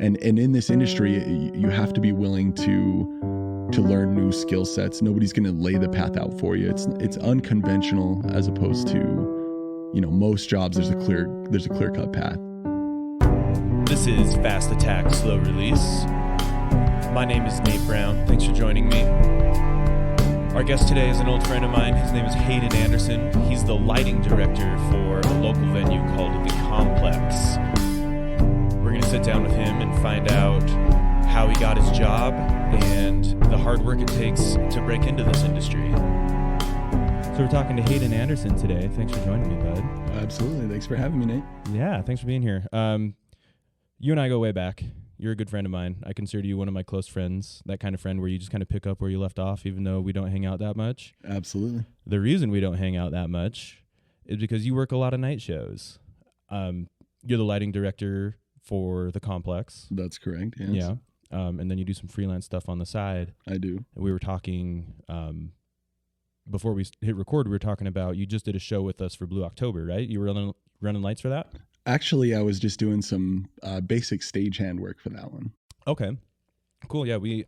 And in this industry, you have to be willing to learn new skill sets. Nobody's going to lay the path out for you. It's unconventional as opposed to, most jobs. There's a clear cut path. This is Fast Attack, Slow Release. My name is Nate Brown. Thanks for joining me. Our guest today is an old friend of mine. His name is Haydon Anderson. He's the lighting director for a local venue called The Complex. We're going to sit down with him and find out how he got his job and the hard work it takes to break into this industry. So we're talking to Haydon Anderson today. Thanks for joining me, bud. Absolutely. Thanks for having me, Nate. Yeah, thanks for being here. You and I go way back. You're a good friend of mine. I consider you one of my close friends, that kind of friend where you just kind of pick up where you left off, even though we don't hang out that much. Absolutely. The reason we don't hang out that much is because you work a lot of night shows. You're the lighting director for The Complex. That's correct, yes. Yeah. And then you do some freelance stuff on the side. I do. We were talking, before we hit record, we were talking about, you just did a show with us for Blue October, right? You were running lights for that? Actually, I was just doing some basic stagehand work for that one. Okay, cool. Yeah, we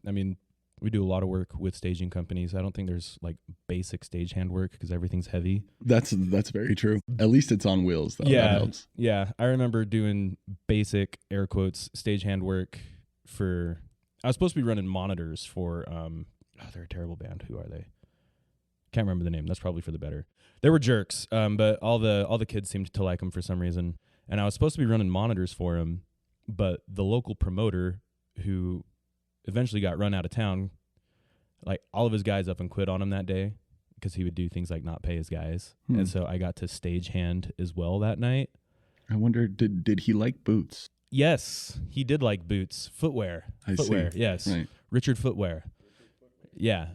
do a lot of work with staging companies. I don't think there's like basic stagehand work because everything's heavy. That's very true. At least it's on wheels, though. Yeah, that helps. Yeah. I remember doing basic, air quotes, stagehand work for. I was supposed to be running monitors for. They're a terrible band. Who are they? Can't remember the name. That's probably for the better. They were jerks, but all the kids seemed to like them for some reason. And I was supposed to be running monitors for him, but the local promoter who eventually got run out of town, like all of his guys up and quit on him that day because he would do things like not pay his guys. And so I got to stagehand as well that night. I wonder, did he like boots? Yes, he did like boots. Footwear. I see. Yes. Right. Richard Footwear. Yeah.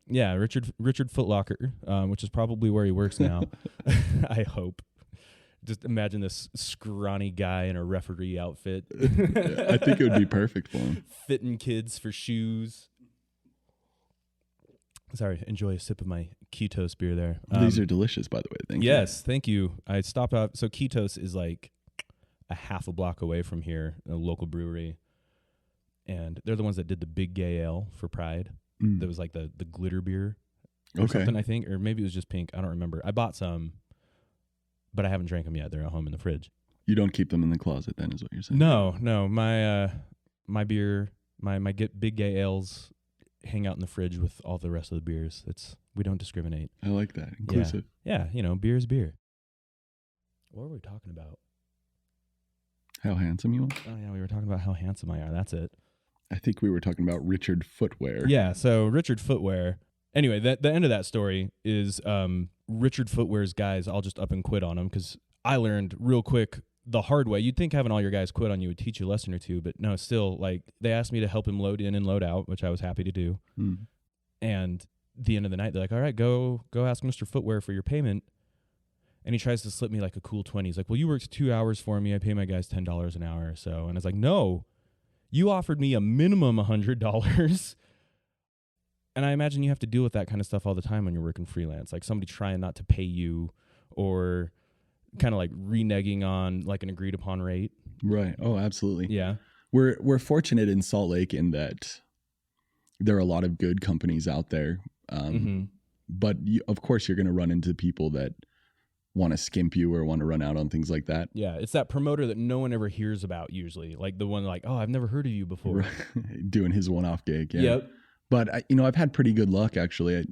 Yeah, Richard Footlocker, which is probably where he works now. I hope. Just imagine this scrawny guy in a referee outfit. I think it would be perfect for him. Fitting kids for shoes. Sorry, enjoy a sip of my Ketos beer there. These are delicious, by the way. Thank you. Yes, thank you. I stopped out. So Ketos is like a half a block away from here, a local brewery. And they're the ones that did the Big Gay Ale for Pride. That was like the glitter beer or something, I think. Or maybe it was just pink. I don't remember. I bought some. But I haven't drank them yet. They're at home in the fridge. You don't keep them in the closet, then, is what you're saying? No. My beer, my Big Gay Ales hang out in the fridge with all the rest of the beers. We don't discriminate. I like that. Inclusive. Yeah, beer is beer. What were we talking about? How handsome you are? Oh, yeah, we were talking about how handsome I are. That's it. I think we were talking about Richard Footwear. Yeah, so Richard Footwear. Anyway, the end of that story is Richard Footwear's guys all just up and quit on him because I learned real quick the hard way. You'd think having all your guys quit on you would teach you a lesson or two, but no, still, like, they asked me to help him load in and load out, which I was happy to do. And at the end of the night, they're like, all right, go ask Mr. Footwear for your payment. And he tries to slip me like a cool 20. He's like, well, you worked 2 hours for me. I pay my guys $10 an hour or so. And I was like, no, you offered me a minimum $100. And I imagine you have to deal with that kind of stuff all the time when you're working freelance, like somebody trying not to pay you or kind of like reneging on like an agreed upon rate. Right. Oh, absolutely. Yeah. We're fortunate in Salt Lake in that there are a lot of good companies out there. But of course you're going to run into people that want to skimp you or want to run out on things like that. Yeah. It's that promoter that no one ever hears about usually. Like the one like, oh, I've never heard of you before. Right. Doing his one-off gig. Yeah. Yep. But I've had pretty good luck actually.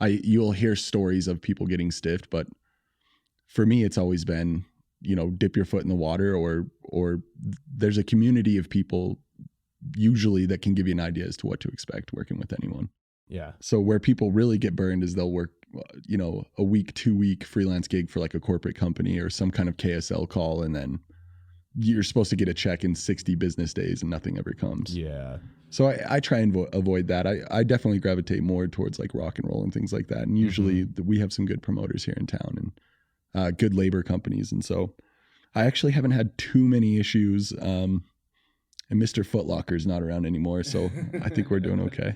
You'll hear stories of people getting stiffed, but for me, it's always been, dip your foot in the water, or there's a community of people usually that can give you an idea as to what to expect working with anyone. Yeah. So where people really get burned is they'll work, a week, 2 week freelance gig for like a corporate company or some kind of KSL call, and then you're supposed to get a check in 60 business days and nothing ever comes. Yeah. So I try and avoid that. I definitely gravitate more towards like rock and roll and things like that. And usually we have some good promoters here in town and good labor companies. And so I actually haven't had too many issues. And Mr. Footlocker's not around anymore. So I think we're doing okay.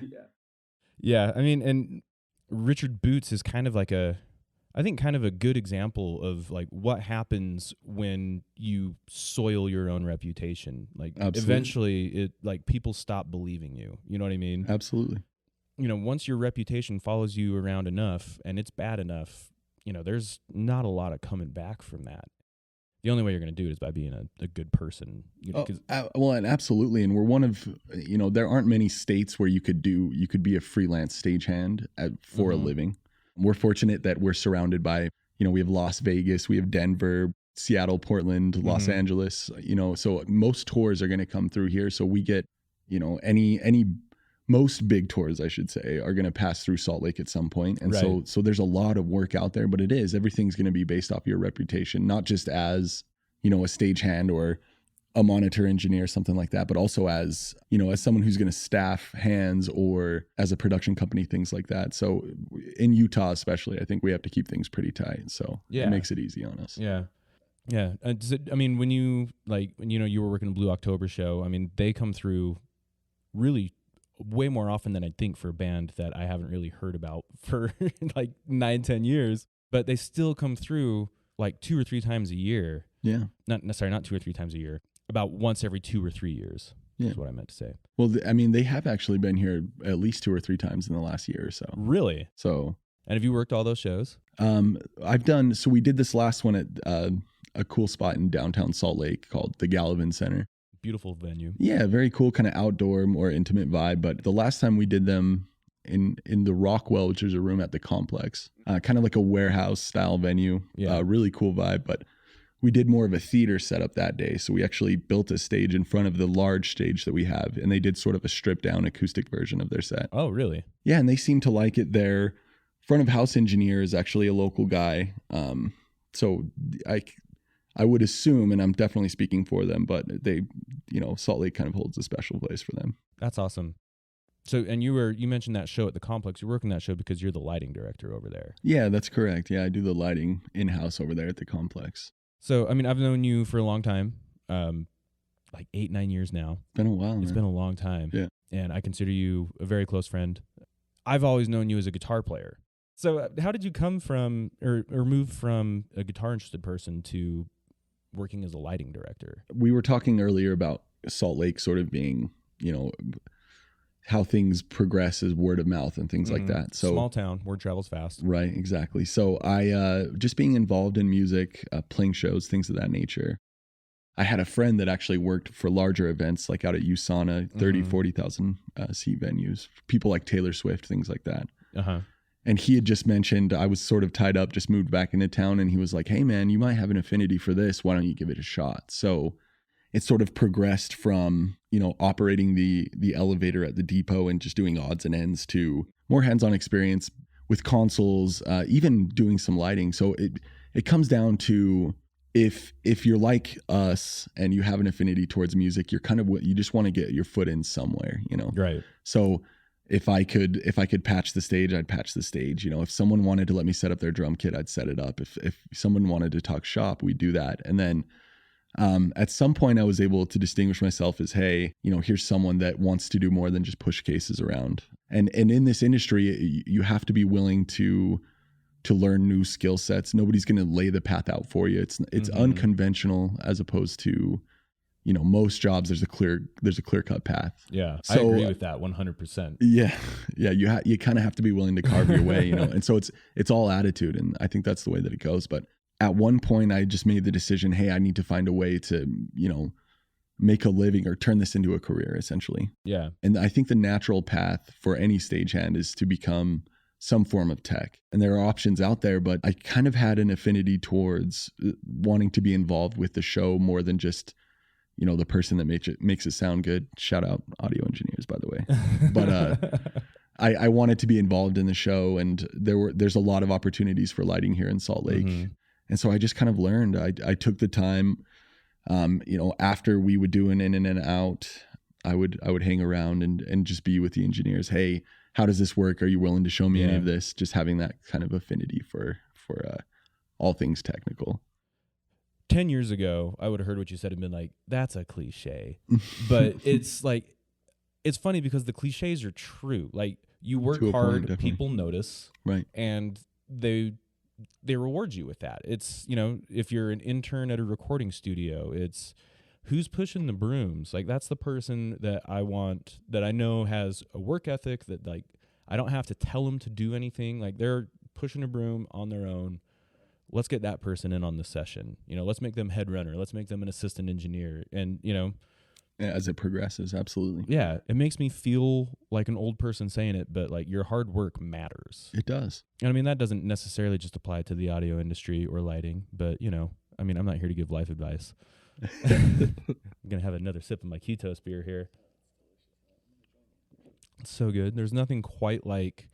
Yeah. I mean, and Richard Boots is kind of like I think kind of a good example of like what happens when you soil your own reputation. Like Absolutely. eventually it like people stop believing you. You know what I mean? Absolutely. You know, once your reputation follows you around enough and it's bad enough, you know, there's not a lot of coming back from that. The only way you're going to do it is by being a good person. You know, Well, and absolutely. And we're one of, there aren't many states where you could be a freelance stagehand for a living. We're fortunate that we're surrounded by, we have Las Vegas, we have Denver, Seattle, Portland, Los Angeles, so most tours are going to come through here. So we get, most big tours, I should say, are going to pass through Salt Lake at some point. And so there's a lot of work out there, but everything's going to be based off your reputation, not just as, a stagehand or a monitor engineer, something like that, but also as, as someone who's going to staff hands or as a production company, things like that. So in Utah, especially, I think we have to keep things pretty tight. So it makes it easy on us. Yeah. Yeah. When you you were working the Blue October show, I mean, they come through really way more often than I'd think for a band that I haven't really heard about for like 9-10 years, but they still come through like 2 or 3 times a year. Yeah. Not 2 or 3 times a year, about once every 2 or 3 years. Yeah. Is what I meant to say. Well, they have actually been here at least 2 or 3 times in the last year or so. Really? So. And have you worked all those shows? So we did this last one at a cool spot in downtown Salt Lake called the Gallivan Center. Beautiful venue. Yeah, very cool, kind of outdoor, more intimate vibe. But the last time we did them in the Rockwell, which is a room at the complex, kind of like a warehouse style venue. Yeah. Really cool vibe. But we did more of a theater setup that day. So we actually built a stage in front of the large stage that we have. And they did sort of a stripped down acoustic version of their set. Oh, really? Yeah, and they seem to like it. Their front of house engineer is actually a local guy. So I would assume, and I'm definitely speaking for them, but they, Salt Lake kind of holds a special place for them. That's awesome. So, and you mentioned that show at the complex. You're working that show because you're the lighting director over there. Yeah, that's correct. Yeah, I do the lighting in-house over there at the complex. So, I mean, I've known you for a long time, like 8-9 years now. Been a while. It's been a long time. Yeah. And I consider you a very close friend. I've always known you as a guitar player. So how did you come from or move from a guitar interested person to working as a lighting director? We were talking earlier about Salt Lake sort of being, how things progress as word of mouth and things like that. So small town, word travels fast. Right, exactly. So I just being involved in music, playing shows, things of that nature. I had a friend that actually worked for larger events like out at USANA, 30, 40,000 seat venues, people like Taylor Swift, things like that. Uh-huh. And he had just mentioned, I was sort of tied up, just moved back into town. And he was like, hey man, you might have an affinity for this. Why don't you give it a shot? So it sort of progressed from, operating the elevator at the depot and just doing odds and ends to more hands-on experience with consoles, even doing some lighting. So it comes down to if you're like us and you have an affinity towards music, you're kind of you just want to get your foot in somewhere, Right. So if I could patch the stage, I'd patch the stage. If someone wanted to let me set up their drum kit, I'd set it up. If someone wanted to talk shop, we'd do that. And then at some point I was able to distinguish myself as, hey, here's someone that wants to do more than just push cases around. And in this industry, you have to be willing to learn new skill sets. Nobody's going to lay the path out for you. It's unconventional as opposed to, most jobs, there's a clear cut path. Yeah. So, I agree with that 100%. Yeah. Yeah. You kind of have to be willing to carve your way, and so it's all attitude. And I think that's the way that it goes. But at one point I just made the decision, hey, I need to find a way to, make a living or turn this into a career essentially. Yeah. And I think the natural path for any stagehand is to become some form of tech. And there are options out there, but I kind of had an affinity towards wanting to be involved with the show more than just, the person that makes it sound good. Shout out audio engineers, by the way. But I wanted to be involved in the show, and there's a lot of opportunities for lighting here in Salt Lake. And so I just kind of learned. I took the time, after we would do an in and an out, I would hang around and just be with the engineers. Hey, how does this work? Are you willing to show me any of this? Just having that kind of affinity for all things technical. 10 years ago, I would have heard what you said and been like, that's a cliche. But it's like, it's funny because the cliches are true. Like, you work hard, people notice. Right. And they they reward you with that. It's, you know, if you're an intern at a recording studio, it's who's pushing the brooms. Like, that's the person that I want, that I know has a work ethic, that like I don't have to tell them to do anything. Like, they're pushing a broom on their own. Let's get that person in on the session. You know, let's make them head runner. Let's make them an assistant engineer. And, you know, as it progresses, absolutely. yeah, it makes me feel like an old person saying it, but like your hard work matters. It does. And I mean, that doesn't necessarily just apply to the audio industry or lighting, but, you know, I mean, I'm not here to give life advice. I'm going to have another sip of my Ketos beer here. It's so good. There's nothing quite like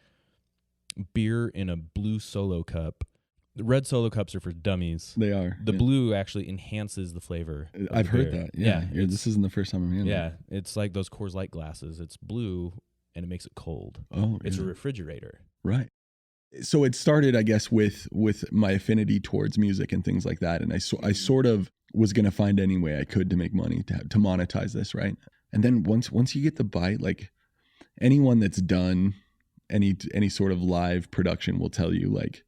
beer in a blue Solo cup. The red Solo cups are for dummies. They are. The blue actually enhances the flavor. I've heard beer. that. Yeah. This isn't the first time I'm hearing that. Yeah. It's like those Coors Light glasses. It's blue and it makes it cold. Oh, it's a refrigerator. Right. So it started, I guess, with my affinity towards music and things like that. And I sort of was going to find any way I could to make money, to monetize this, right? And then once you get the bite, like anyone that's done any sort of live production will tell you, like,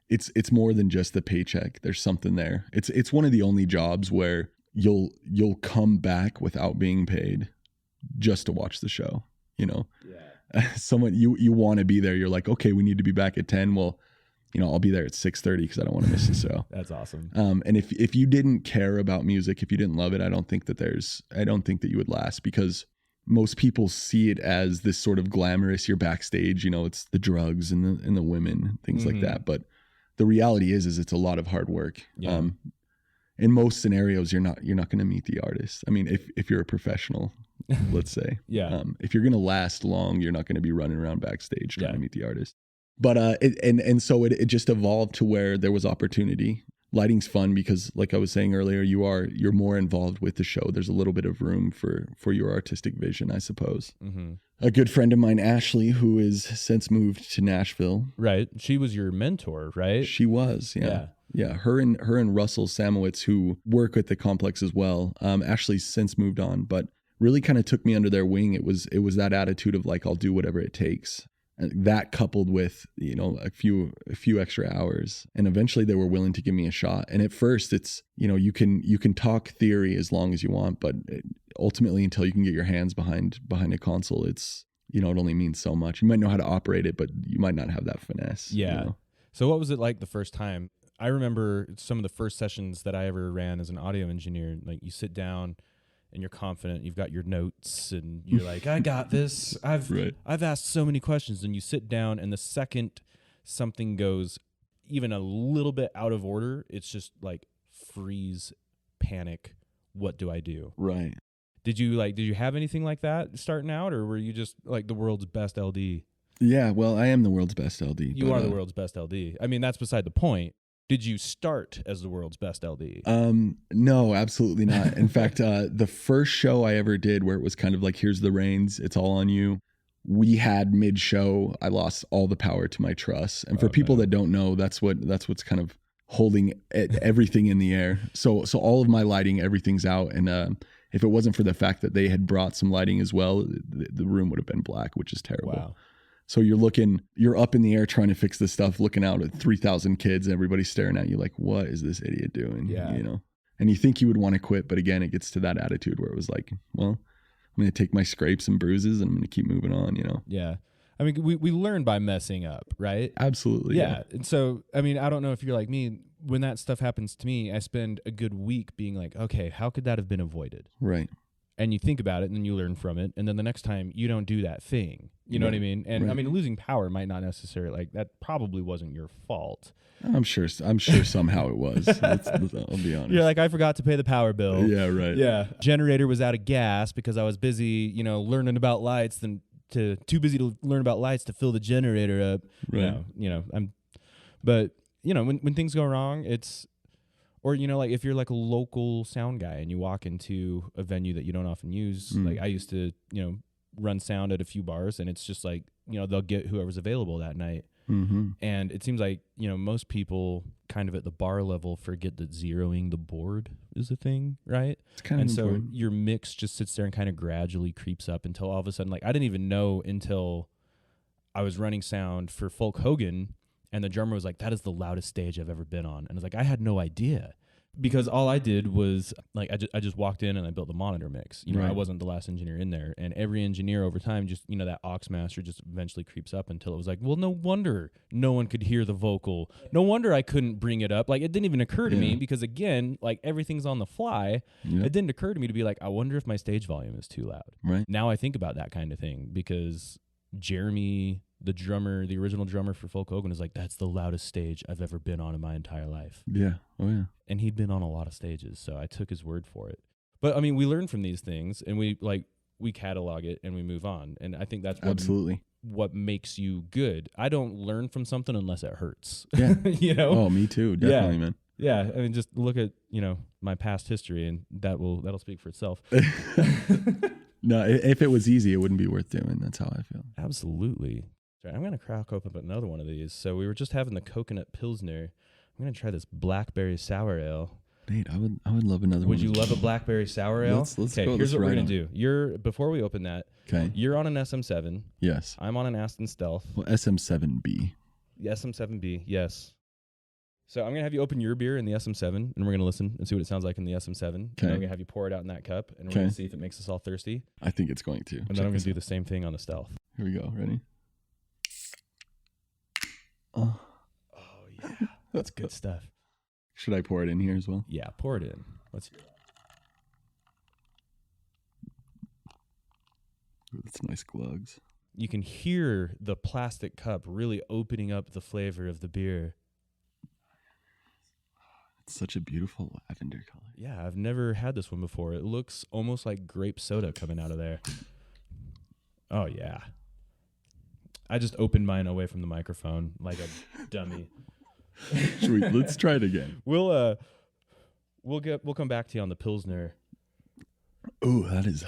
it's more than just the paycheck. There's something there. It's one of the only jobs where you'll come back without being paid just to watch the show, you know? Yeah. Someone you want to be there. You're like, okay, we need to be back at 10. Well, you know, I'll be there at 6:30 because I don't want to miss the show. That's awesome. And if you didn't care about music, if you didn't love it, I don't think that you would last, because most people see it as this sort of glamorous, you're backstage, you know, it's the drugs and the women, things like that. But the reality is it's a lot of hard work. Yeah. In most scenarios, you're not going to meet the artist. I mean, if you're a professional, let's say, yeah. If you're going to last long, you're not going to be running around backstage trying to meet the artist. But so it just evolved to where there was opportunity. Lighting's fun because, like I was saying earlier, you're more involved with the show. There's a little bit of room for your artistic vision, I suppose. Mm-hmm. A good friend of mine, Ashley, who has since moved to Nashville. Right. She was your mentor, right? She was, yeah. Yeah, her and Russell Samowitz, who work at the complex as well. Ashley's since moved on, but really kind of took me under their wing. It was that attitude of like, I'll do whatever it takes. And that coupled with, you know, a few extra hours, and eventually they were willing to give me a shot. And at first, it's, you know, you can talk theory as long as you want, but ultimately, until you can get your hands behind a console, it's, you know, it only means so much. You might know how to operate it, but you might not have that finesse. Yeah. You know? So what was it like the first time? I remember some of the first sessions that I ever ran as an audio engineer. Like, you sit down and you're confident, you've got your notes, and you're like, I got this. I've asked so many questions. And you sit down, and the second something goes even a little bit out of order, it's just like freeze, panic. What do I do? Right. Did you have anything like that starting out, or were you just like the world's best LD? Yeah, well, I am the world's best LD. You are the world's best LD. I mean, that's beside the point. Did you start as the world's best LD? No, absolutely not. In fact, the first show I ever did where it was kind of like, here's the reins, it's all on you. We had mid-show, I lost all the power to my truss. And for people that don't know, that's what's kind of holding everything in the air. So all of my lighting, everything's out. And if it wasn't for the fact that they had brought some lighting as well, the room would have been black, which is terrible. Wow. So you're up in the air trying to fix this stuff, looking out at 3,000 kids, and everybody's staring at you like, what is this idiot doing? Yeah. You know, and you think you would want to quit, but again, it gets to that attitude where it was like, well, I'm going to take my scrapes and bruises and I'm going to keep moving on, you know? Yeah. I mean, we learn by messing up, right? Absolutely. Yeah. And so, I mean, I don't know if you're like me. When that stuff happens to me, I spend a good week being like, okay, how could that have been avoided? Right. And you think about it, and then you learn from it, and then the next time you don't do that thing. You know what I mean? And I mean, losing power might not necessarily, like, that probably wasn't your fault. I'm sure somehow it was. I'll be honest. You're like, I forgot to pay the power bill. Yeah, right. Yeah. Generator was out of gas because I was busy, you know, learning about lights too busy to learn about lights to fill the generator up. Right. But you know, when things go wrong, or, you know, like if you're like a local sound guy and you walk into a venue that you don't often use, like I used to, you know, run sound at a few bars, and it's just like, you know, they'll get whoever's available that night. Mm-hmm. And it seems like, you know, most people kind of at the bar level forget that zeroing the board is a thing, right? It's kind of important. So your mix just sits there and kind of gradually creeps up until all of a sudden, like, I didn't even know until I was running sound for Folk Hogan And the drummer was like, that is the loudest stage I've ever been on. And I was like, I had no idea. Because all I did was like I just walked in and I built the monitor mix. You know, Right. I wasn't the last engineer in there, and every engineer over time just, you know, that aux master just eventually creeps up until it was like, well, no wonder no one could hear the vocal. No wonder I couldn't bring it up. Like it didn't even occur to me because again, like everything's on the fly. Yep. It didn't occur to me to be like, I wonder if my stage volume is too loud. Right. Now I think about that kind of thing because Jeremy, the drummer, the original drummer for Folk Hogan, is like, that's the loudest stage I've ever been on in my entire life. Yeah. Oh yeah. And he'd been on a lot of stages, so I took his word for it. But I mean, we learn from these things, and we catalog it, and we move on. And I think that's Absolutely what makes you good. I don't learn from something unless it hurts. Yeah. You know? Oh, me too. Definitely, man. Yeah. I mean, just look at, you know, my past history, and that'll speak for itself. No, if it was easy, it wouldn't be worth doing. That's how I feel. Absolutely. Sorry, I'm gonna crack open another one of these. So we were just having the coconut pilsner. I'm gonna try this blackberry sour ale. Nate, I would love another one. Would you love a blackberry sour ale? Let's okay, go. here's Let's what we're ride gonna do. Before we open that, Okay. you're on an SM7. Yes. I'm on an Aston Stealth. Well, SM7B. The SM7B, yes. So I'm gonna have you open your beer in the SM7, and we're gonna listen and see what it sounds like in the SM7. Okay. And then I'm gonna have you pour it out in that cup, and we're gonna see if it makes us all thirsty. I think it's going to. And then I'm gonna do the same thing on the Stealth. Here we go. Ready? Oh yeah, that's good stuff. Should I pour it in here as well? Yeah, pour it in. Let's. Ooh, that's nice glugs. You can hear the plastic cup really opening up the flavor of the beer. It's such a beautiful lavender color. Yeah, I've never had this one before. It looks almost like grape soda coming out of there. Oh, yeah. I just opened mine away from the microphone like a dummy. Let's try it again. We'll come back to you on the Pilsner. Ooh, it's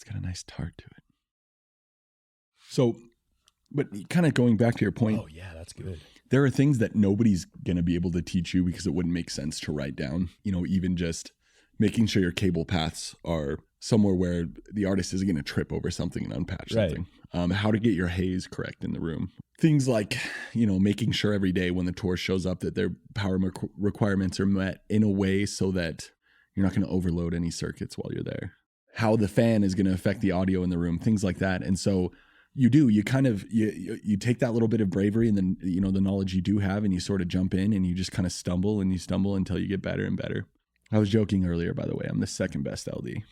got a nice tart to it. So, but kind of going back to your point. Oh, yeah, that's good. There are things that nobody's going to be able to teach you because it wouldn't make sense to write down, you know, even just making sure your cable paths are somewhere where the artist isn't going to trip over something and unpatch something. How to get your haze correct in the room. Things like, you know, making sure every day when the tour shows up that their power requirements are met in a way so that you're not going to overload any circuits while you're there. How the fan is going to affect the audio in the room, things like that. And so you take that little bit of bravery and then, you know, the knowledge you do have, and you sort of jump in and you just kind of stumble until you get better and better. I was joking earlier, by the way, I'm the second best LD.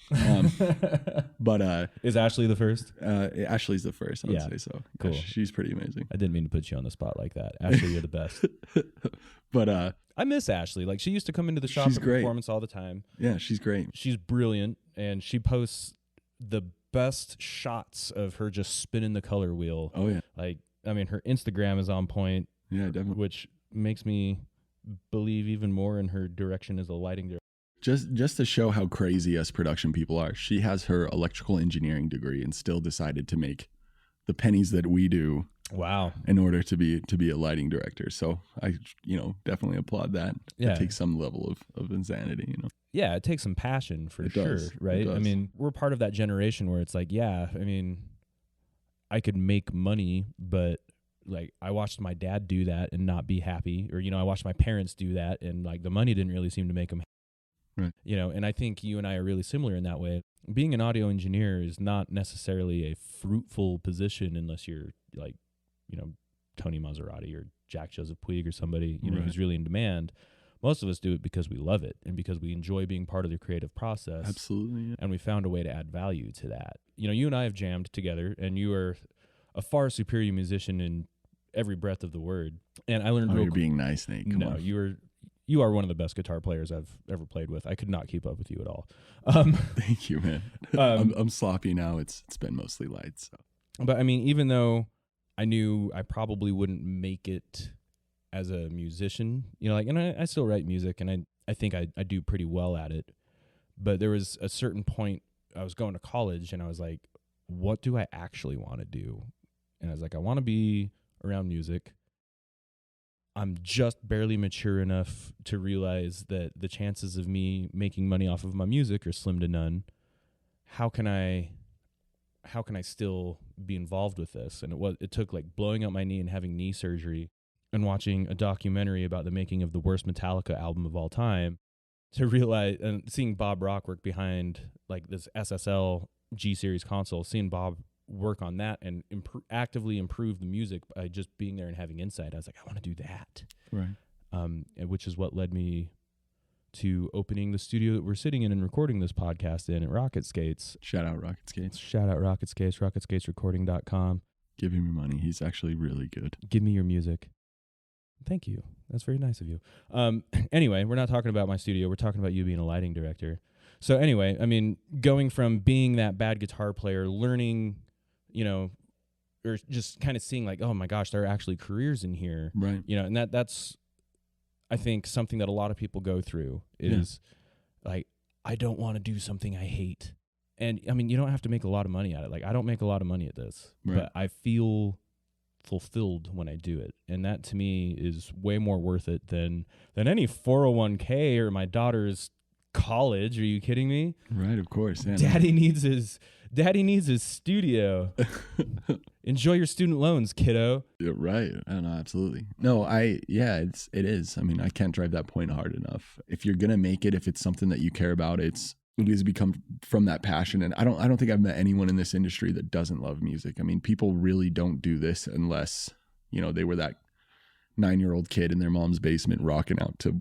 But is Ashley the first? Ashley's the first, I would say so. Cool. She's pretty amazing. I didn't mean to put you on the spot like that. Ashley, you're the best. But I miss Ashley. Like, she used to come into the shop she's for great. performance all the time. Yeah, she's great. She's brilliant, and she posts the best shots of her just spinning the color wheel. Oh yeah. Like, I mean, her Instagram is on point. Yeah, definitely. Which makes me believe even more in her direction as a lighting director. Just to show how crazy us production people are, she has her electrical engineering degree and still decided to make the pennies that we do. Wow. In order to be a lighting director. So I, you know, definitely applaud that. Yeah. It takes some level of insanity, you know. Yeah, it takes some passion for sure, right? I mean, we're part of that generation where it's like, yeah, I mean, I could make money, but like I watched my dad do that and not be happy, or, you know, I watched my parents do that and like the money didn't really seem to make them happy. Right. You know, and I think you and I are really similar in that way. Being an audio engineer is not necessarily a fruitful position unless you're like, you know, Tony Maserati or Jack Joseph Puig or somebody, you know, who's really in demand. Most of us do it because we love it and because we enjoy being part of the creative process. Absolutely. Yeah. And we found a way to add value to that. You know, you and I have jammed together, and you are a far superior musician in every breath of the word. And I learned you're being nice, Nate. Come on. You are one of the best guitar players I've ever played with. I could not keep up with you at all. Thank you, man. I'm sloppy now. It's been mostly lights. So. But I mean, even though I knew I probably wouldn't make it as a musician, you know, like, and I still write music, and I think I do pretty well at it. But there was a certain point, I was going to college, and I was like, what do I actually want to do? And I was like, I want to be around music. I'm just barely mature enough to realize that the chances of me making money off of my music are slim to none. How can I how can I still be involved with this? And it took like blowing out my knee and having knee surgery and watching a documentary about the making of the worst Metallica album of all time to realize, and seeing Bob Rock work behind like this SSL G series console, seeing Bob work on that and actively improve the music by just being there and having insight. I was like, I want to do that. Right. Which is what led me to opening the studio that we're sitting in and recording this podcast in at Rocket Skates. Shout out Rocket Skates. Shout out Rocket Skates, rocketskatesrecording.com. Give him your money. He's actually really good. Give me your music. Thank you. That's very nice of you. Anyway, we're not talking about my studio. We're talking about you being a lighting director. So anyway, I mean, going from being that bad guitar player, learning, you know, or just kind of seeing like, oh my gosh, there are actually careers in here. Right. You know, and that's, I think, something that a lot of people go through is like, I don't want to do something I hate. And I mean, you don't have to make a lot of money at it. Like, I don't make a lot of money at this, but I feel fulfilled when I do it. And that to me is way more worth it than any 401k or my daughter's college. Are you kidding me? Right, of course. Yeah, Daddy needs his studio. Enjoy your student loans, kiddo. You're right. I don't know, absolutely. No, it is. I mean, I can't drive that point hard enough. If you're gonna make it, if it's something that you care about, it has become from that passion. And I don't think I've met anyone in this industry that doesn't love music. I mean, people really don't do this unless, you know, they were that 9-year-old kid in their mom's basement rocking out to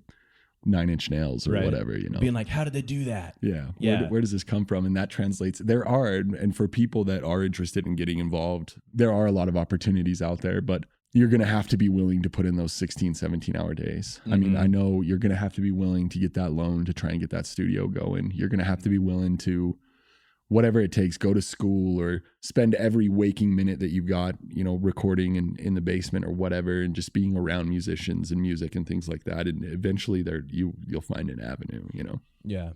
9 Inch Nails or whatever, you know, being like, how did they do that? Yeah. Where does this come from? And that translates. And for people that are interested in getting involved, there are a lot of opportunities out there, but you're going to have to be willing to put in those 16, 17-hour days. I mean, I know you're going to have to be willing to get that loan to try and get that studio going. You're going to have to be willing to, whatever it takes, go to school or spend every waking minute that you've got, you know, recording in the basement or whatever, and just being around musicians and music and things like that. And eventually you'll find an avenue, you know? Yeah.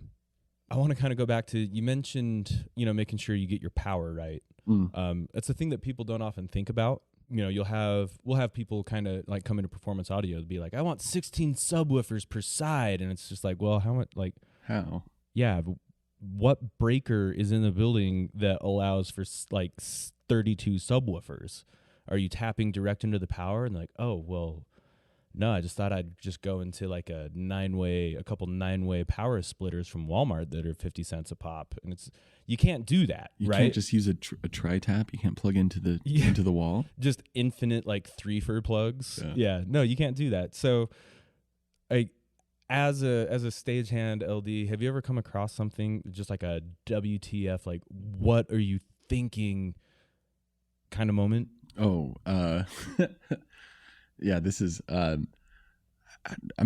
I want to kind of go back to, you mentioned, you know, making sure you get your power right. That's the thing that people don't often think about. You know, we'll have people kind of like come into performance audio to be like, I want 16 subwoofers per side. And it's just like, well, how much, like, how? Yeah. What breaker is in the building that allows for like 32 subwoofers? Are you tapping direct into the power? And like, oh, well, no, I just thought I'd just go into like a couple 9-way power splitters from Walmart that are 50 cents a pop. And you can't do that, you right? You can't just use a tri-tap. You can't plug into the wall. Just infinite like 3-fer plugs. Yeah. No, you can't do that. So as a stagehand LD, have you ever come across something just like a WTF, like what are you thinking kind of moment? Oh, yeah, this is, I'm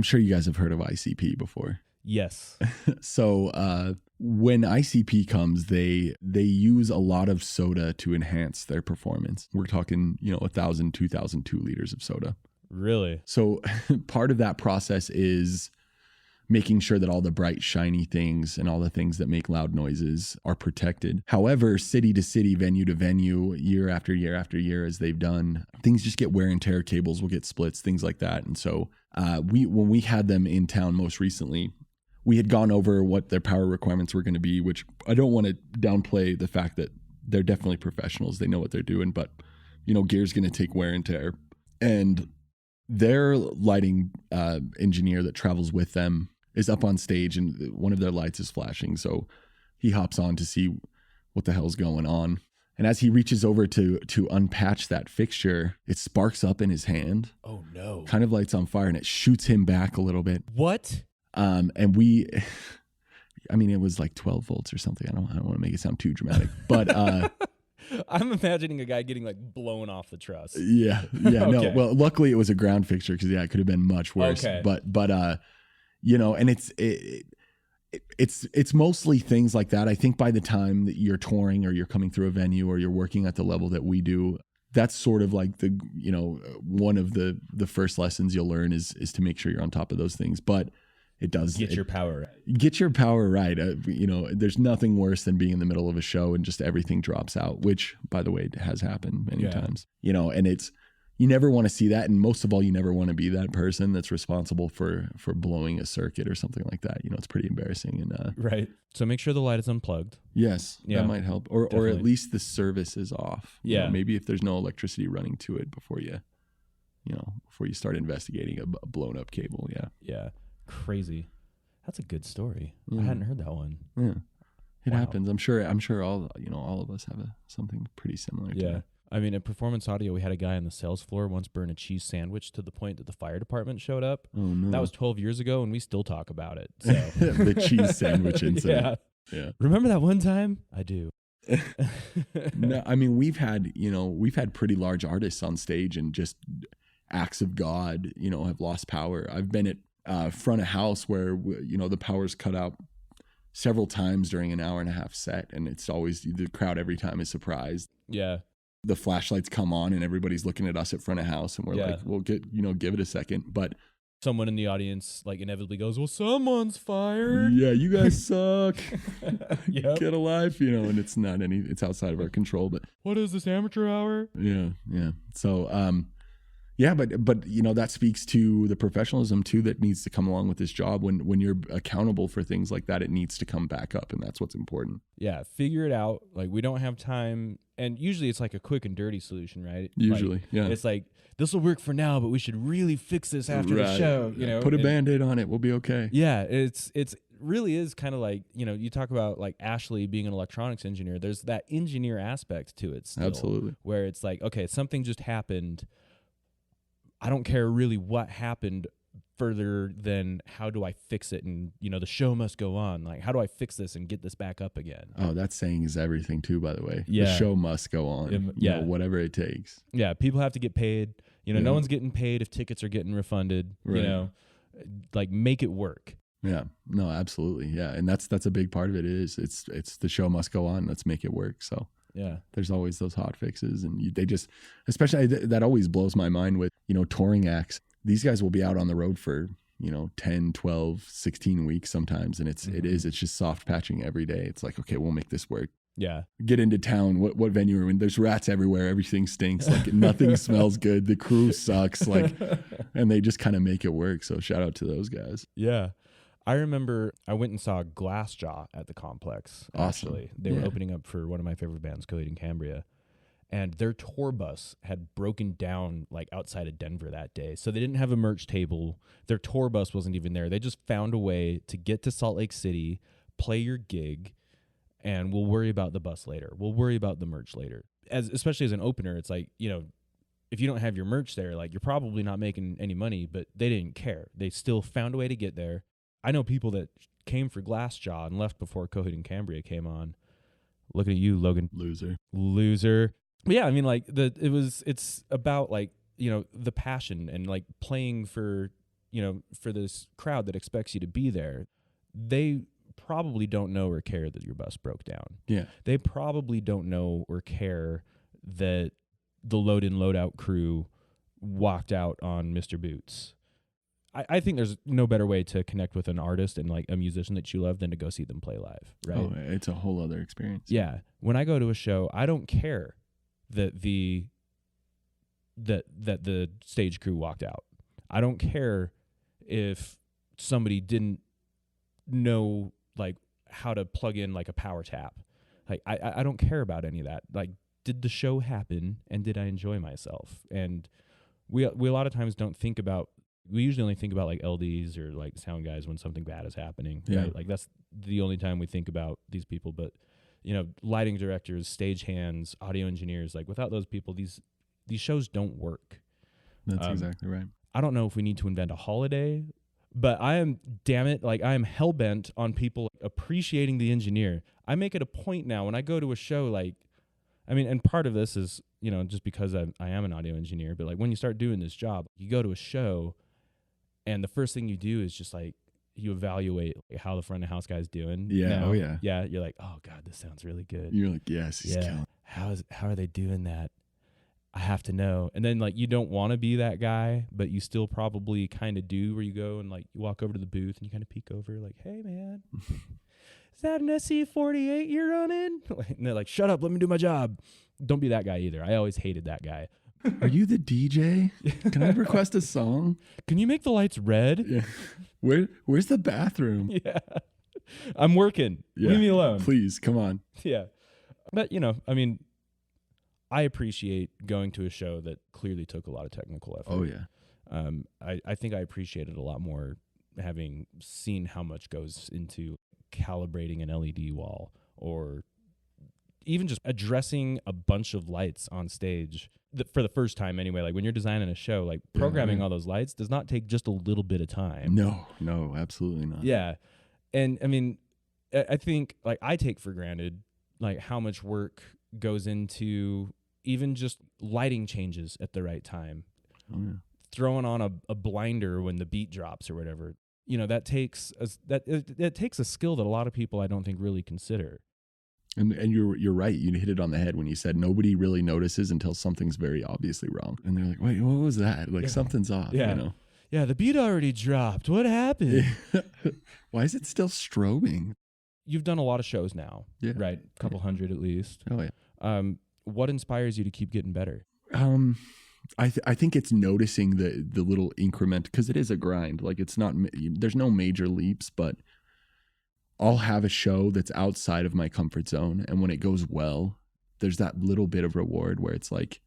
sure you guys have heard of ICP before. Yes. So when ICP comes, they use a lot of soda to enhance their performance. We're talking, you know, 1,000, 2,000 2 liters of soda. Really? So part of that process is making sure that all the bright, shiny things and all the things that make loud noises are protected. However, city to city, venue to venue, year after year after year, as they've done, things just get wear and tear. Cables will get splits, things like that. And so when we had them in town most recently, we had gone over what their power requirements were going to be, which I don't want to downplay the fact that they're definitely professionals. They know what they're doing, but, you know, gear's going to take wear and tear. And their lighting engineer that travels with them is up on stage and one of their lights is flashing. So he hops on to see what the hell's going on. And as he reaches over to unpatch that fixture, it sparks up in his hand. Oh no. Kind of lights on fire and it shoots him back a little bit. What? And I mean, it was like 12 volts or something. I don't want to make it sound too dramatic, but I'm imagining a guy getting like blown off the truss. Yeah. Okay. No. Well, luckily it was a ground fixture because it could have been much worse. Okay. But you know, and it's mostly things like that. I think by the time that you're touring or you're coming through a venue or you're working at the level that we do, that's sort of like the, you know, one of the first lessons you'll learn is to make sure you're on top of those things. But it does get your power right. Get your power right. You know, there's nothing worse than being in the middle of a show and just everything drops out, which by the way has happened many times. You know, and it's, you never want to see that. And most of all, you never want to be that person that's responsible for blowing a circuit or something like that. You know, it's pretty embarrassing. And Right. So make sure the light is unplugged. yes, Yeah, that might help. Or definitely. at least the service is off. You know, Yeah. maybe if there's no electricity running to it before you start investigating a blown up cable. Yeah. Yeah. Crazy. That's a good story. Yeah. I hadn't heard that one. Yeah. It Wow. happens. I'm sure all of us have something pretty similar to Yeah. that. I mean, at Performance Audio, we had a guy on the sales floor once burn a cheese sandwich to the point that the fire department showed up. Oh no. That was 12 years ago, and we still talk about it. So. The cheese sandwich incident. Yeah. Remember that one time? I do. No, I mean, we've had pretty large artists on stage, and just acts of God, have lost power. I've been at front of house where, the power's cut out several times during an hour and a half set. And it's always, the crowd every time is surprised. Yeah. The flashlights come on and everybody's looking at us at front of house, and we're like, we'll give it a second. But someone in the audience like inevitably goes, well, someone's fired. Yeah, you guys suck. Yep. Get a life, and it's outside of our control. But what is this, amateur hour? yeah. So, but that speaks to the professionalism too that needs to come along with this job. When you're accountable for things like that, it needs to come back up, and that's what's important. Yeah, figure it out. Like, we don't have time, and usually it's like a quick and dirty solution, right? Usually, like, yeah. It's like, this will work for now, but we should really fix this after the show. Put a Band-Aid on it, we'll be okay. Yeah, it's really is kind of like, you talk about like Ashley being an electronics engineer. There's that engineer aspect to it still. Absolutely. Where it's like, okay, something just happened. I don't care really what happened further than how do I fix it, and the show must go on. Like, how do I fix this and get this back up again? Oh, that saying is everything too, by the way. Yeah. The show must go on. Whatever it takes. Yeah, people have to get paid. No one's getting paid if tickets are getting refunded. Right. Like, make it work. Yeah, no, absolutely. Yeah. And that's a big part of it. It's the show must go on. Let's make it work. So yeah, there's always those hot fixes, and they just, especially that always blows my mind with, touring acts. These guys will be out on the road for, 10, 12, 16 weeks sometimes. And it's just soft patching every day. It's like, okay, we'll make this work. Yeah. Get into town. What venue are we in? There's rats everywhere. Everything stinks. Like, nothing smells good. The crew sucks. Like, and they just kind of make it work. So shout out to those guys. Yeah. I remember I went and saw Glassjaw at the Complex. Awesome. Actually, they were opening up for one of my favorite bands, Haydon Cambria, and their tour bus had broken down like outside of Denver that day. So they didn't have a merch table. Their tour bus wasn't even there. They just found a way to get to Salt Lake City, play your gig, and we'll worry about the bus later. We'll worry about the merch later. Especially as an opener, it's like, if you don't have your merch there, like, you're probably not making any money, but they didn't care. They still found a way to get there. I know people that came for Glassjaw and left before Coheed and Cambria came on. Looking at you, Logan. Loser. But yeah, I mean, like, it's about like, the passion and like playing for this crowd that expects you to be there. They probably don't know or care that your bus broke down. Yeah. They probably don't know or care that the load in, load out crew walked out on Mr. Boots. I think there's no better way to connect with an artist and like a musician that you love than to go see them play live, right? Oh, it's a whole other experience. Yeah. When I go to a show, I don't care that the stage crew walked out. I don't care if somebody didn't know like how to plug in like a power tap. Like, I don't care about any of that. Like, did the show happen and did I enjoy myself? And we a lot of times don't think about. We usually only think about like LDs or like sound guys when something bad is happening. Yeah. Right? Like, that's the only time we think about these people. But, lighting directors, stage hands, audio engineers, like, without those people, these shows don't work. That's exactly right. I don't know if we need to invent a holiday, but I am hell-bent on people appreciating the engineer. I make it a point now when I go to a show, like, I mean, and part of this is, just because I am an audio engineer, but like, when you start doing this job, you go to a show and the first thing you do is just like, you evaluate like how the front of house guy's doing. Yeah. Oh yeah. Yeah. You're like, oh God, this sounds really good. You're like, yes, he's killing. How are they doing that? I have to know. And then like, you don't want to be that guy, but you still probably kind of do, where you go and like, you walk over to the booth and you kind of peek over like, hey man, is that an SC48 you're running? And they're like, shut up, let me do my job. Don't be that guy either. I always hated that guy. Are you the DJ? Can I request a song? Can you make the lights red? Yeah. Where's the bathroom? Yeah. I'm working. Yeah. Leave me alone. Please, come on. Yeah. But, I mean, I appreciate going to a show that clearly took a lot of technical effort. Oh, yeah. I think I appreciate it a lot more having seen how much goes into calibrating an LED wall, or even just addressing a bunch of lights on stage for the first time anyway. Like when you're designing a show, like programming all those lights does not take just a little bit of time. No, absolutely not. Yeah. And I mean, I think like I take for granted like how much work goes into even just lighting changes at the right time. Oh, yeah. Throwing on a blinder when the beat drops or whatever. That takes it takes a skill that a lot of people I don't think really consider. And you're right. You hit it on the head when you said nobody really notices until something's very obviously wrong. And they're like, wait, what was that? Like something's off, Yeah, the beat already dropped. What happened? Why is it still strobing? You've done a lot of shows now, right? A couple hundred at least. Oh, yeah. What inspires you to keep getting better? I think it's noticing the little increment, because it is a grind. Like there's no major leaps, but I'll have a show that's outside of my comfort zone. And when it goes well, there's that little bit of reward where it's like,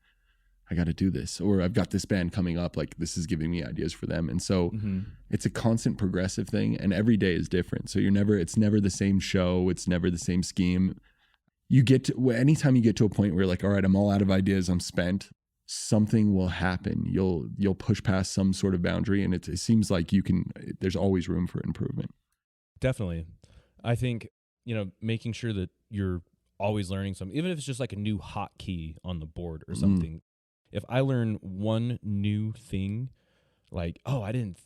I got to do this, or I've got this band coming up. Like this is giving me ideas for them. And so it's a constant progressive thing, and every day is different. So it's never the same show. It's never the same scheme. Anytime you get to a point where you're like, all right, I'm all out of ideas, I'm spent, something will happen. You'll push past some sort of boundary, and it seems like there's always room for improvement. Definitely. I think, making sure that you're always learning something, even if it's just like a new hotkey on the board or something. If I learn one new thing, like, I didn't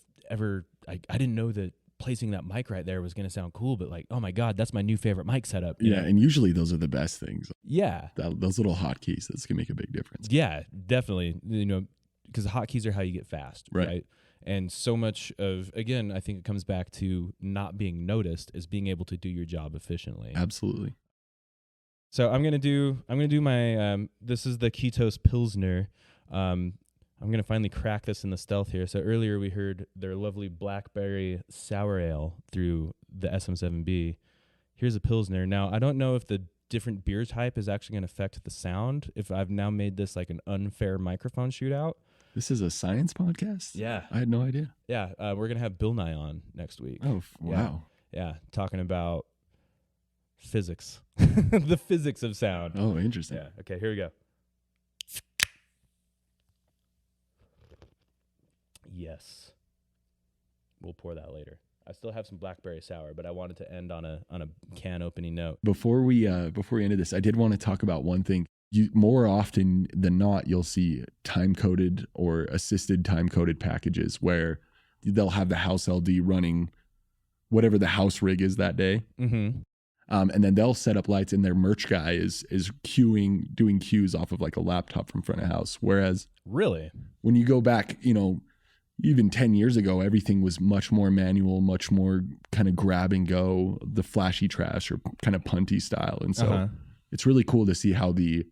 know that placing that mic right there was going to sound cool, but like, oh my God, that's my new favorite mic setup. Yeah. And usually those are the best things. Yeah. Those little hotkeys, that's going to make a big difference. Yeah, definitely. Because hotkeys are how you get fast. Right. And so much of, again, I think it comes back to not being noticed as being able to do your job efficiently. Absolutely. So I'm gonna do my this is the Ketos Pilsner. I'm gonna finally crack this in the stealth here. So earlier we heard their lovely blackberry sour ale through the SM7B. Here's a Pilsner. Now I don't know if the different beer type is actually gonna affect the sound. If I've now made this like an unfair microphone shootout. This is a science podcast? Yeah. I had no idea. Yeah. We're going to have Bill Nye on next week. Oh, wow. Yeah. Talking about physics, the physics of sound. Oh, interesting. Yeah. Okay. Here we go. Yes. We'll pour that later. I still have some blackberry sour, but I wanted to end on a can opening note. Before we ended this, I did want to talk about one thing. More often than not, you'll see time-coded or assisted time-coded packages where they'll have the house LD running whatever the house rig is that day. Mm-hmm. And then they'll set up lights, and their merch guy is doing cues off of like a laptop from front of house. Whereas really, when you go back, even 10 years ago, everything was much more manual, much more kind of grab and go, the flashy trash or kind of punty style. And so it's really cool to see how the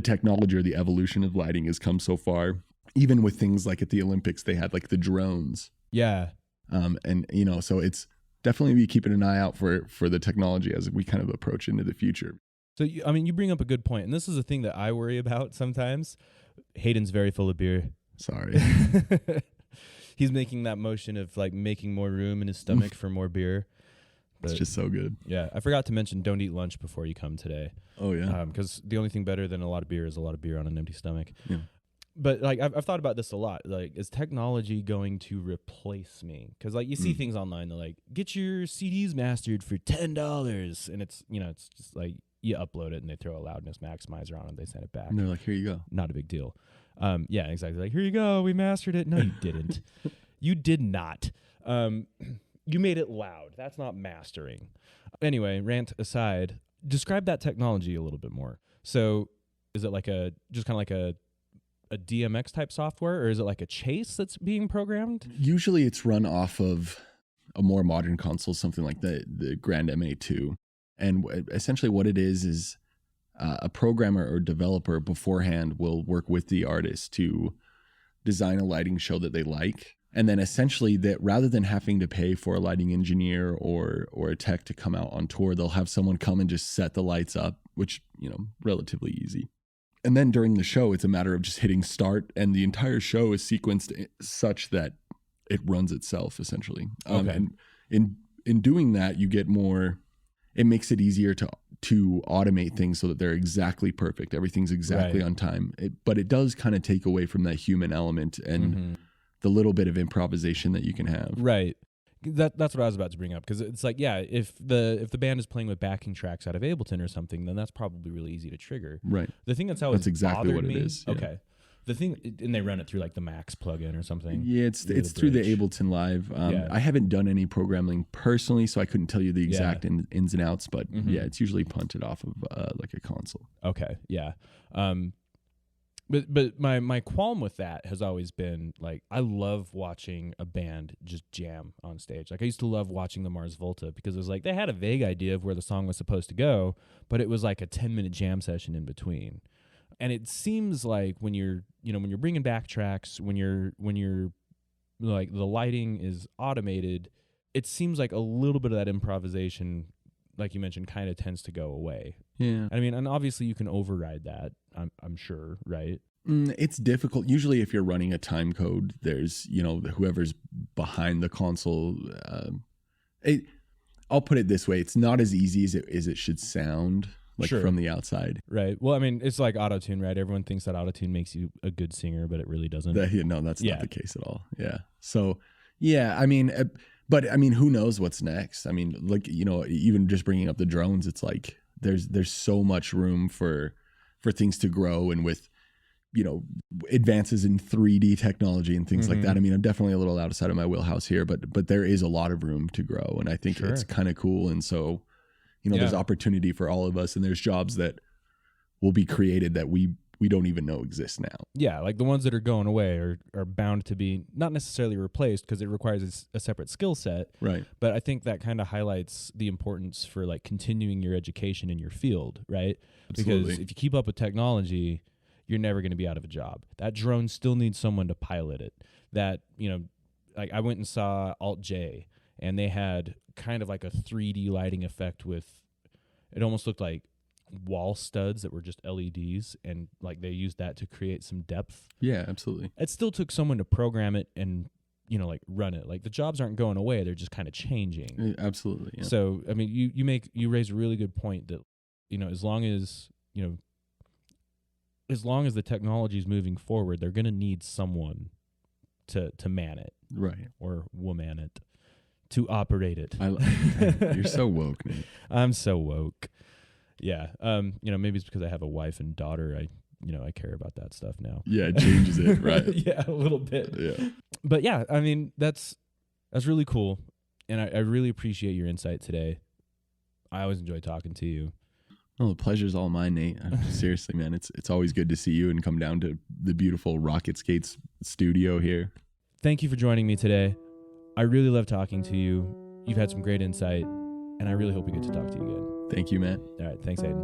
technology or the evolution of lighting has come so far. Even with things like at the Olympics, they had like the drones. Yeah. And so it's definitely be keeping an eye out for the technology as we kind of approach into the future. So, you bring up a good point. And this is a thing that I worry about sometimes. Haydon's very full of beer. Sorry. He's making that motion of like making more room in his stomach for more beer. But it's just so good. Yeah. I forgot to mention, don't eat lunch before you come today. Oh, yeah. Because the only thing better than a lot of beer is a lot of beer on an empty stomach. Yeah. But like I've thought about this a lot. Like, is technology going to replace me? Because like you see things online, they're like, get your CDs mastered for $10, and it's it's just like you upload it and they throw a loudness maximizer on it, they send it back, and they're like, here you go. Not a big deal. Yeah, exactly. Like, here you go, we mastered it. No, you didn't. You did not. You made it loud. That's not mastering. Anyway, rant aside, describe that technology a little bit more. So, is it like just kind of like a DMX type software, or is it like a chase that's being programmed? Usually it's run off of a more modern console, something like the Grand MA2. And essentially what it is a programmer or developer beforehand will work with the artist to design a lighting show that they like. And then essentially that rather than having to pay for a lighting engineer or a tech to come out on tour, they'll have someone come and just set the lights up, which, relatively easy. And then during the show, it's a matter of just hitting start, and the entire show is sequenced such that it runs itself essentially. Okay. And in doing that, you get more, it makes it easier to automate things so that they're exactly perfect. Everything's exactly on time. But it does kind of take away from that human element and the little bit of improvisation that you can have. Right. That's what I was about to bring up, because it's like, yeah, if the band is playing with backing tracks out of Ableton or something, then that's probably really easy to trigger. Right. The thing that's always exactly what bothered it me, is. Yeah. Okay. The thing, and they run it through like the Max plugin or something. Yeah, it's through the Ableton Live. I haven't done any programming personally, so I couldn't tell you the exact ins and outs, but yeah, it's usually punted off of like a console. Okay, yeah. But my qualm with that has always been, like, I love watching a band just jam on stage. Like, I used to love watching the Mars Volta, because it was like they had a vague idea of where the song was supposed to go, but it was like a 10-minute jam session in between. And it seems like when you're bringing back tracks, when you're like the lighting is automated, it seems like a little bit of that improvisation, like you mentioned, kind of tends to go away. Yeah. I mean, and obviously you can override that, I'm sure, right? It's difficult. Usually if you're running a time code, there's, whoever's behind the console. I'll put it this way. It's not as easy as it should sound. Like from the outside. Right. Well, I mean, it's like auto-tune, right? Everyone thinks that auto-tune makes you a good singer, but it really doesn't. No, that's not the case at all. Yeah. So, yeah, I mean, who knows what's next? I mean, like, even just bringing up the drones, it's like there's so much room for things to grow, and with, advances in 3D technology and things like that. I mean, I'm definitely a little outside of my wheelhouse here, but there is a lot don't room to grow, and I think it's kind of cool. And so, there's opportunity for all of us, and there's jobs that will be created that we don't even know exist now. Yeah, like the ones that are going away are bound to be not necessarily replaced, because it requires a separate skill set. Right. But I think that kind of highlights the importance for like continuing your education in your field, right? Absolutely. Because if you keep up with technology, you're never going to be out of a job. That drone still needs someone to pilot it. That, like I went and saw Alt J, and they had kind of like a 3D lighting effect with, it almost looked like wall studs that were just LEDs, and like they used that to create some depth. Yeah, absolutely. It still took someone to program it and, like run it. Like the jobs aren't going away, they're just kind of changing. Absolutely. Yeah. So, I mean, you raise a really good point that, as long as the technology is moving forward, they're going to need someone to man it. Right. Or woman it. To operate it. You're so woke, Nate. I'm so woke. Yeah. Maybe it's because I have a wife and daughter. I care about that stuff now. Yeah, it changes it, right? Yeah, a little bit. Yeah. But yeah, I mean, that's really cool. And I really appreciate your insight today. I always enjoy talking to you. Oh, the pleasure's all mine, Nate. Seriously, man. It's always good to see you and come down to the beautiful Rocket Skates studio here. Thank you for joining me today. I really love talking to you. You've had some great insight, and I really hope we get to talk to you again. Thank you, Matt. All right. Thanks, Haydon.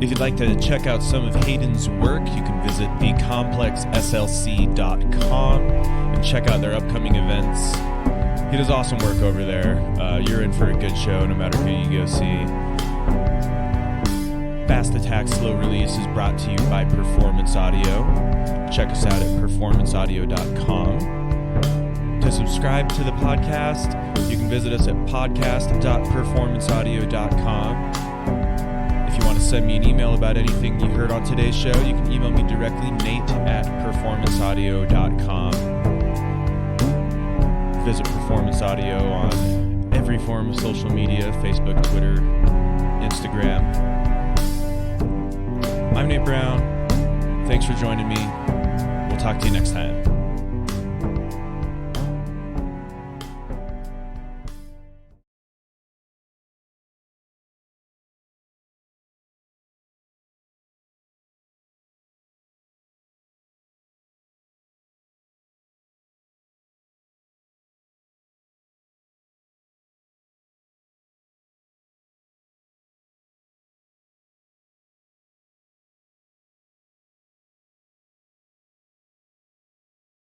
If you'd like to check out some of Haydon's work, you can visit thecomplexslc.com and check out their upcoming events. He does awesome work over there. You're in for a good show no matter who you go see. Fast Attack Slow Release is brought to you by Performance Audio. Check us out at performanceaudio.com. To subscribe to the podcast, you can visit us at podcast.performanceaudio.com. If you want to send me an email about anything you heard on today's show, you can email me directly, nate@performanceaudio.com. Visit Performance Audio on every form of social media, Facebook, Twitter, Instagram. I'm Nate Brown. Thanks for joining me. We'll talk to you next time.